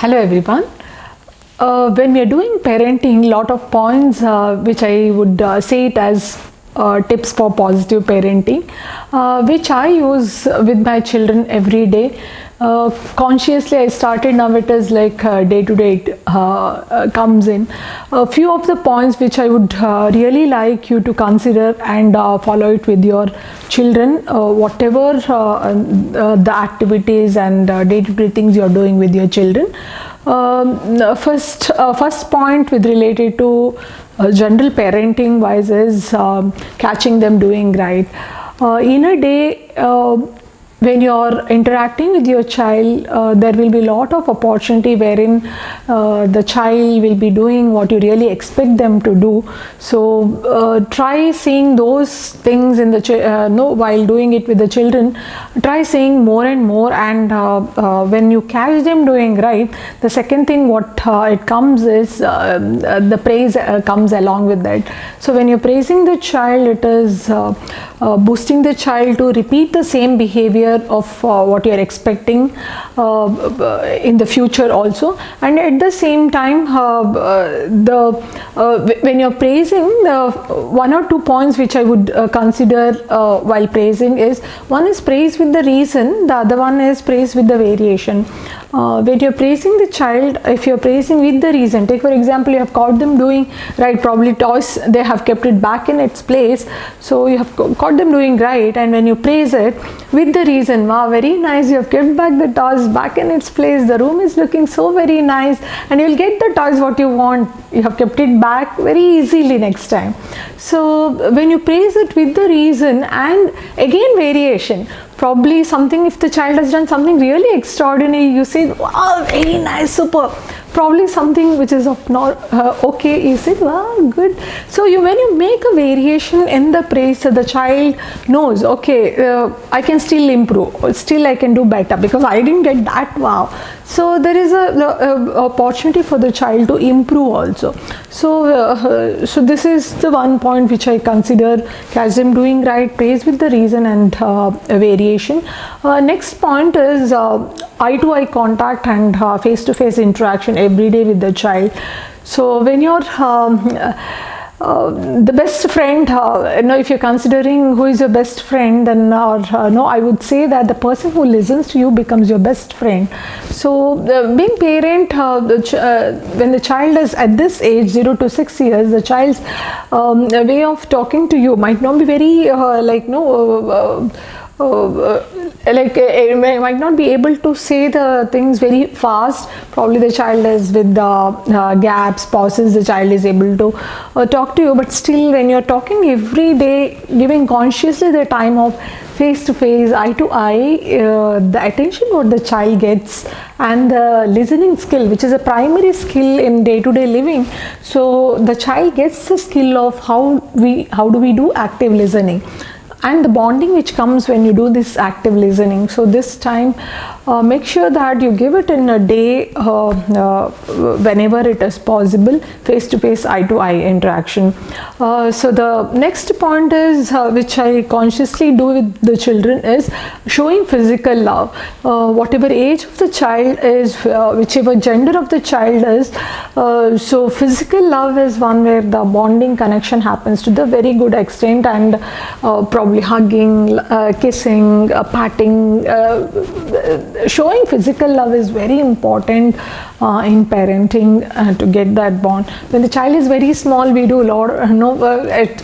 Hello everyone. When we are doing parenting, lot of points which I would say it as tips for positive parenting, which I use with my children every day. Consciously I started, now it is like day to day comes in. A few of the points which I would really like you to consider and follow it with your children, whatever the activities and day to day things you are doing with your children. First point with related to general parenting wise is catching them doing right. In a day, when you are interacting with your child, there will be a lot of opportunity wherein the child will be doing what you really expect them to do. So try seeing those things in the while doing it with the children. Try seeing more and more, and when you catch them doing right, the second thing what it comes is the praise comes along with that. So when you're praising the child, it is boosting the child to repeat the same behavior of what you are expecting in the future also. And at the same time, when you're praising, the one or 2 points which I would consider while praising is, one is praise with the reason, the other one is praise with the variation. When you're praising the child, if you're praising with the reason, take for example, you have caught them doing right, probably toys they have kept it back in its place, so you have caught them doing right, and when you praise it with the reason, wow, very nice, you have kept back the toys back in its place, the room is looking so very nice, and you'll get the toys what you want, you have kept it back very easily next time. So when you praise it with the reason and again variation, probably something, if the child has done something really extraordinary, you say, wow, very nice, super. Probably something which is of not okay, you say, wow, good. So when you make a variation in the praise, so the child knows, okay, I can still improve, still I can do better because I didn't get that wow. So there is a opportunity for the child to improve also. So so this is the one point which I consider catch them doing right, praise with the reason and variation. Next point is eye to eye contact and face to face interaction every day with the child. So when you're the best friend, if you're considering who is your best friend, then I would say that the person who listens to you becomes your best friend. So being parent, when the child is at this age 0 to 6 years, the child's way of talking to you might not be very might not be able to say the things very fast. Probably the child is with the gaps, pauses, the child is able to talk to you, but still when you're talking every day, giving consciously the time of face to face, eye to eye, the attention what the child gets and the listening skill, which is a primary skill in day-to-day living. So the child gets the skill of how do we do active listening, and the bonding which comes when you do this active listening. So this time make sure that you give it in a day whenever it is possible, face to face, eye to eye interaction. So the next point is which I consciously do with the children is showing physical love. Whatever age of the child is, whichever gender of the child is, so physical love is one where the bonding connection happens to the very good extent, and probably hugging, kissing, patting, showing physical love is very important in parenting to get that bond. When the child is very small, we do a lot,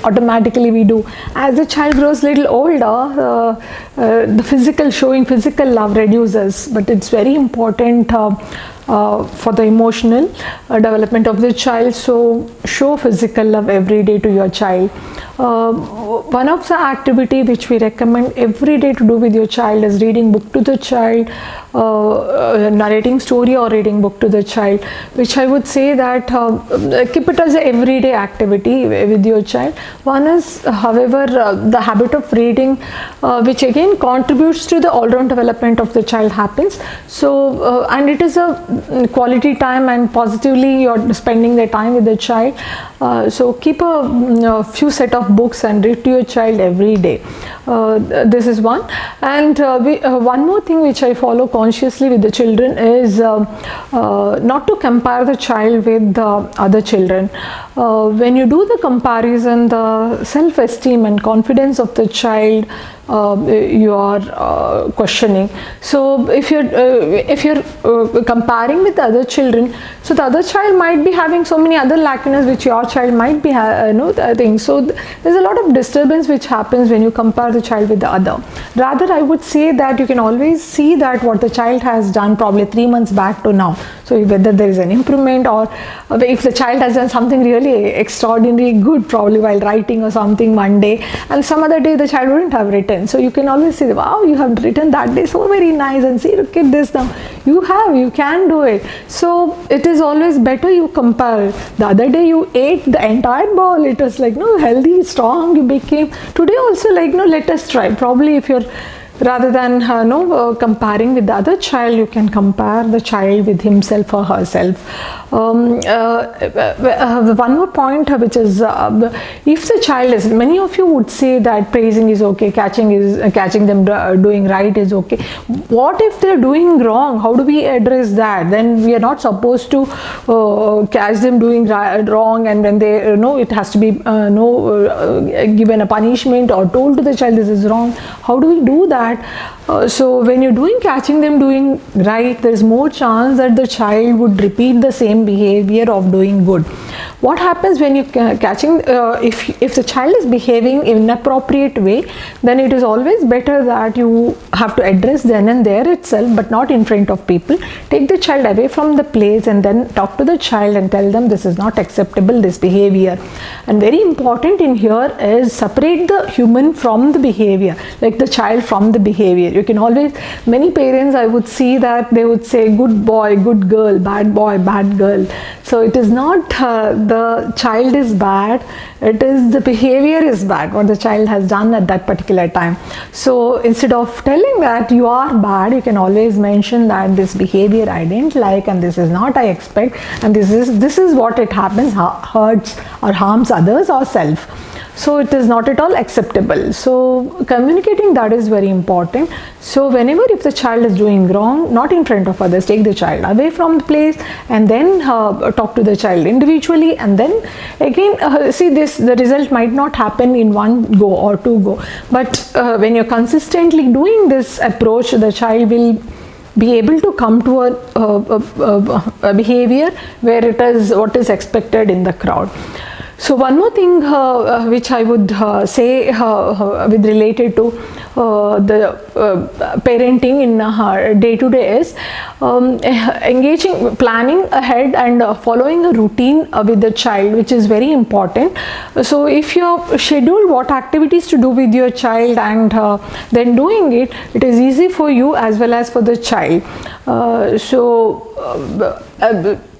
automatically we do. As the child grows little older, the showing physical love reduces, but it's very important for the emotional development of the child. So show physical love every day to your child. One of the activity which we recommend every day to do with your child is reading book to the child, narrating story or reading book to the child, which I would say that keep it as an everyday activity with your child. One is, however, the habit of reading, which again contributes to the all-round development of the child happens. So and it is a quality time, and positively you're spending the time with the child. So keep a few set of enough books and read to your child every day. This is one. And one more thing which I follow consciously with the children is not to compare the child with the other children. When you do the comparison, the self-esteem and confidence of the child you are questioning. So if you're comparing with the other children, so the other child might be having so many other lacunas which your child might be things. So there's a lot of disturbance which happens when you compare the child with the other. Rather, I would say that you can always see that what the child has done probably 3 months back to now. So whether there is an improvement, or if the child has done something really extraordinarily good probably while writing or something one day, and some other day the child wouldn't have written. So you can always say, wow, you have written that day so very nice, and see, look at this now. You can do it. So it is always better you compare. The other day you ate the entire bowl. It was like, no, healthy, strong you became. Today also, like, no, let us try. Probably if you're, rather than comparing with the other child, you can compare the child with himself or herself. One more point which is, if the child is, many of you would say that praising is okay, catching them doing right is okay. What if they're doing wrong? How do we address that? Then we are not supposed to catch them doing wrong, and when they it has to be given a punishment or told to the child this is wrong. How do we do that? So when you're catching them doing right, there is more chance that the child would repeat the same behavior of doing good. What happens when you catching, if the child is behaving in an inappropriate way, then it is always better that you have to address then and there itself, but not in front of people. Take the child away from the place and then talk to the child and tell them this is not acceptable, this behavior. And very important in here is separate the human from the behavior, like the child from the behavior. You can always, many parents I would see that they would say good boy, good girl, bad boy, bad girl. So it is not the child is bad, it is the behavior is bad, what the child has done at that particular time. So instead of telling that you are bad, you can always mention that this behavior I didn't like, and this is not I expect, and this is what it happens, hurts or harms others or self. So it is not at all acceptable. So communicating that is very important. So whenever if the child is doing wrong, not in front of others, take the child away from the place and then talk to the child individually, and then again see this, the result might not happen in one go or two go, but when you're consistently doing this approach, the child will be able to come to a behavior where it is what is expected in the crowd. So one more thing which I would say with related to the parenting in day-to-day is engaging, planning ahead and following a routine with the child, which is very important. So if you schedule what activities to do with your child and then doing it, it is easy for you as well as for the child.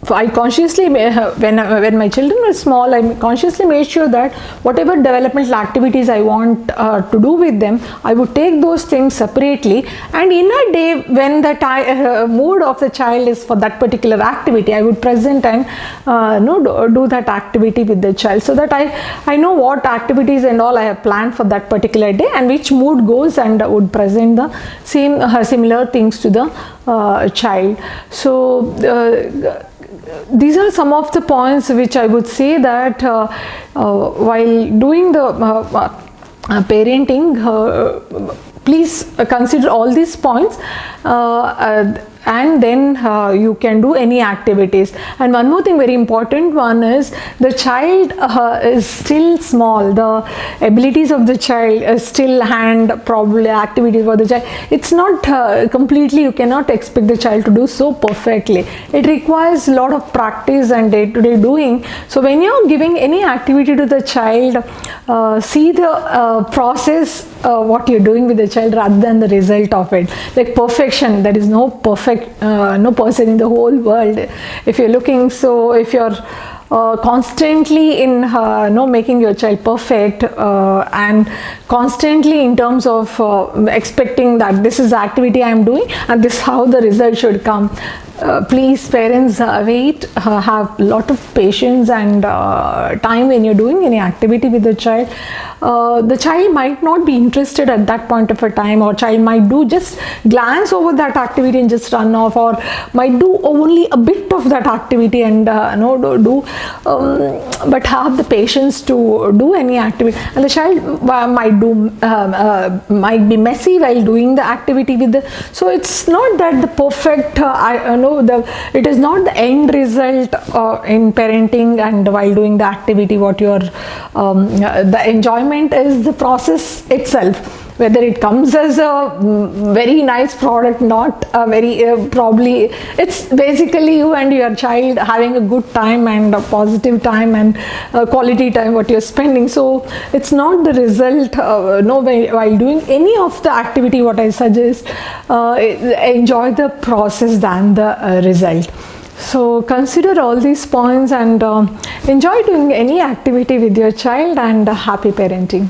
I consciously, when my children were small, I consciously made sure that whatever developmental activities I want to do with them, I would take those things separately, and in a day when the mood of the child is for that particular activity, I would present and do that activity with the child, so that I know what activities and all I have planned for that particular day and which mood goes, and would present the same similar things to the child. So these are some of the points which I would say that while doing the parenting, please consider all these points and then you can do any activities. And one more thing, very important one, is the child is still small, the abilities of the child is still hand probably activities for the child. It's not completely, you cannot expect the child to do so perfectly. It requires a lot of practice and day-to-day doing. So when you're giving any activity to the child, see the process, what you're doing with the child rather than the result of it. Like perfection, there is no perfect no person in the whole world. If you're looking, so if you're constantly in making your child perfect and constantly in terms of expecting that this is the activity I am doing and this is how the result should come, please parents, wait, have a lot of patience and time when you're doing any activity with the child. The child might not be interested at that point of a time, or child might do just glance over that activity and just run off, or might do only a bit of that activity and but have the patience to do any activity. And the child might be messy while doing the activity with the, so it's not that the perfect it is not the end result in parenting and while doing the activity. What your the enjoyment is the process itself, whether it comes as a very nice product, not a very probably it's basically you and your child having a good time and a positive time and quality time what you're spending. So it's not the result. While doing any of the activity, what I suggest, enjoy the process than the result. So consider all these points and enjoy doing any activity with your child, and happy parenting.